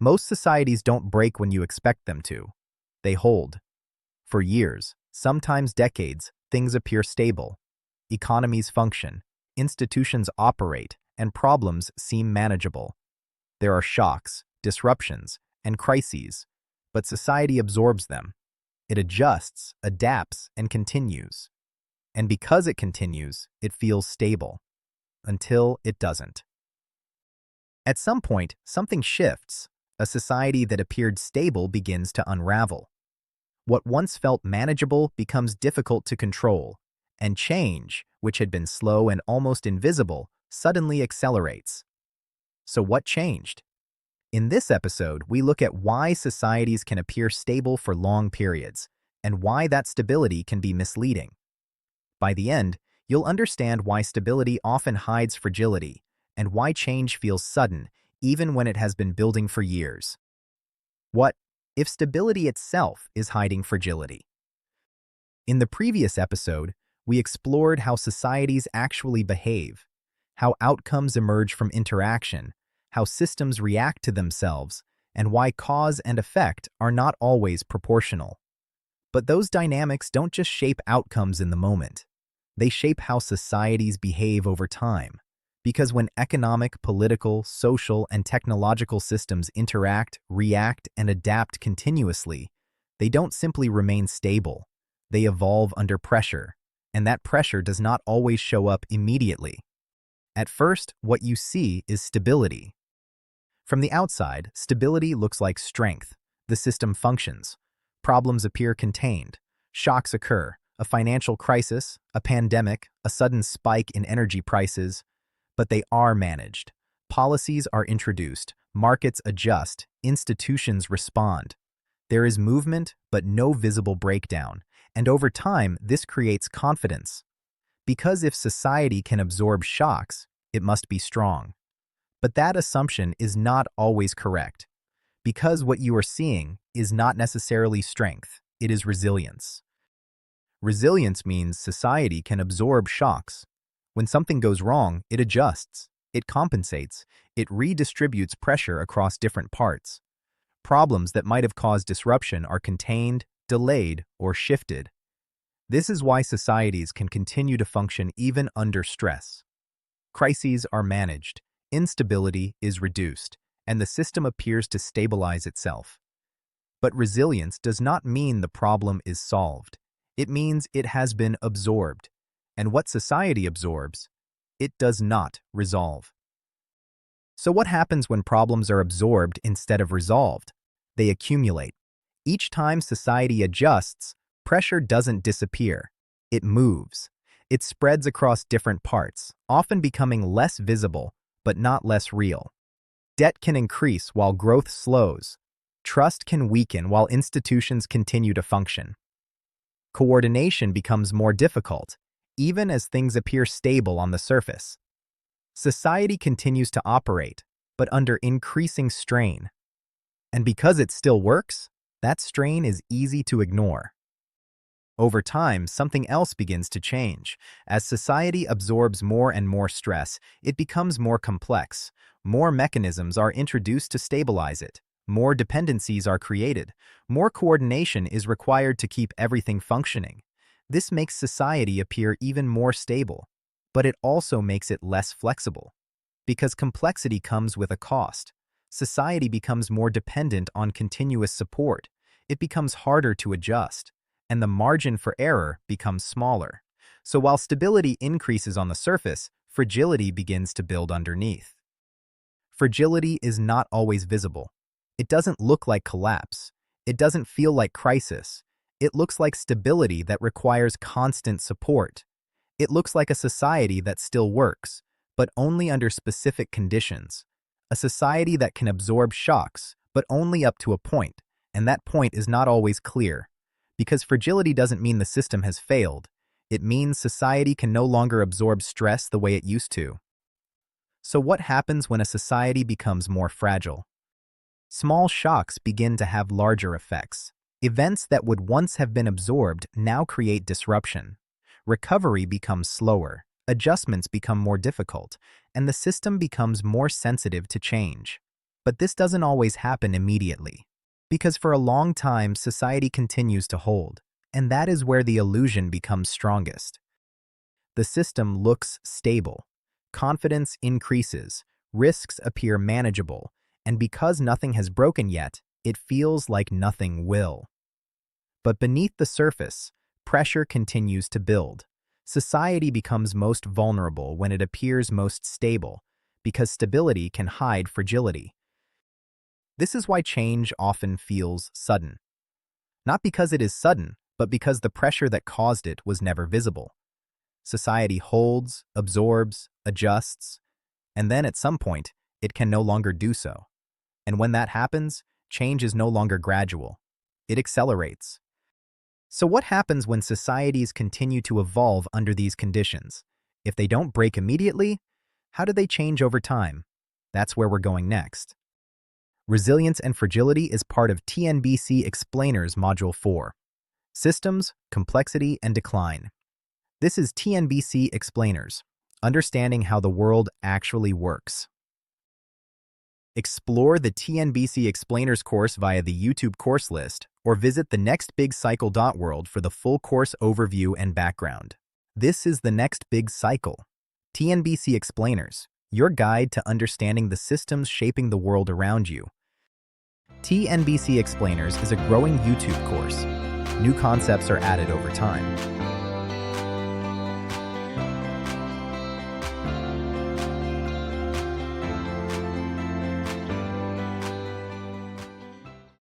Most societies don't break when you expect them to. They hold. For years, sometimes decades, things appear stable. Economies function, institutions operate, and problems seem manageable. There are shocks, disruptions, and crises, but society absorbs them. It adjusts, adapts, and continues. And because it continues, it feels stable. Until it doesn't. At some point, something shifts. A society that appeared stable begins to unravel. What once felt manageable becomes difficult to control, and change, which had been slow and almost invisible, suddenly accelerates. So what changed? In this episode, we look at why societies can appear stable for long periods, and why that stability can be misleading. By the end, you'll understand why stability often hides fragility, and why change feels sudden, even when it has been building for years. What if stability itself is hiding fragility? In the previous episode, we explored how societies actually behave, how outcomes emerge from interaction, how systems react to themselves, and why cause and effect are not always proportional. But those dynamics don't just shape outcomes in the moment. They shape how societies behave over time. Because when economic, political, social, and technological systems interact, react, and adapt continuously, they don't simply remain stable. They evolve under pressure, and that pressure does not always show up immediately. At first, what you see is stability. From the outside, stability looks like strength. The system functions. Problems appear contained. Shocks occur. A financial crisis, a pandemic, a sudden spike in energy prices. But they are managed. Policies are introduced. Markets adjust. Institutions respond. There is movement, but no visible breakdown. And over time, this creates confidence. Because if society can absorb shocks, it must be strong. But that assumption is not always correct. Because what you are seeing is not necessarily strength, it is resilience. Resilience means society can absorb shocks. When something goes wrong, it adjusts, it compensates, it redistributes pressure across different parts. Problems that might have caused disruption are contained, delayed, or shifted. This is why societies can continue to function even under stress. Crises are managed, instability is reduced, and the system appears to stabilize itself. But resilience does not mean the problem is solved. It means it has been absorbed. And what society absorbs, it does not resolve. So what happens when problems are absorbed instead of resolved? They accumulate. Each time society adjusts, pressure doesn't disappear. It moves. It spreads across different parts, often becoming less visible, but not less real. Debt can increase while growth slows. Trust can weaken while institutions continue to function. Coordination becomes more difficult, even as things appear stable on the surface. Society continues to operate, but under increasing strain. And because it still works, that strain is easy to ignore. Over time, something else begins to change. As society absorbs more and more stress, it becomes more complex. More mechanisms are introduced to stabilize it. More dependencies are created. More coordination is required to keep everything functioning. This makes society appear even more stable, but it also makes it less flexible. Because complexity comes with a cost. Society becomes more dependent on continuous support. It becomes harder to adjust, and the margin for error becomes smaller. So while stability increases on the surface, fragility begins to build underneath. Fragility is not always visible. It doesn't look like collapse. It doesn't feel like crisis. It looks like stability that requires constant support. It looks like a society that still works, but only under specific conditions. A society that can absorb shocks, but only up to a point, and that point is not always clear. Because fragility doesn't mean the system has failed. It means society can no longer absorb stress the way it used to. So what happens when a society becomes more fragile? Small shocks begin to have larger effects. Events that would once have been absorbed now create disruption. Recovery becomes slower, adjustments become more difficult, and the system becomes more sensitive to change. But this doesn't always happen immediately, because for a long time society continues to hold, and that is where the illusion becomes strongest. The system looks stable, confidence increases, risks appear manageable, and because nothing has broken yet, it feels like nothing will. But beneath the surface, pressure continues to build. Society becomes most vulnerable when it appears most stable, because stability can hide fragility. This is why change often feels sudden. Not because it is sudden, but because the pressure that caused it was never visible. Society holds, absorbs, adjusts, and then at some point, it can no longer do so. And when that happens, change is no longer gradual. It accelerates. So what happens when societies continue to evolve under these conditions? If they don't break immediately, how do they change over time? That's where we're going next. Resilience and Fragility is part of TNBC Explainers Module 4. Systems, Complexity, and Decline. This is TNBC Explainers, understanding how the world actually works. Explore the TNBC Explainers course via the YouTube course list or visit the nextbigcycle.world for the full course overview and background. This is the next big cycle. TNBC Explainers, your guide to understanding the systems shaping the world around you. TNBC Explainers is a growing YouTube course. New concepts are added over time.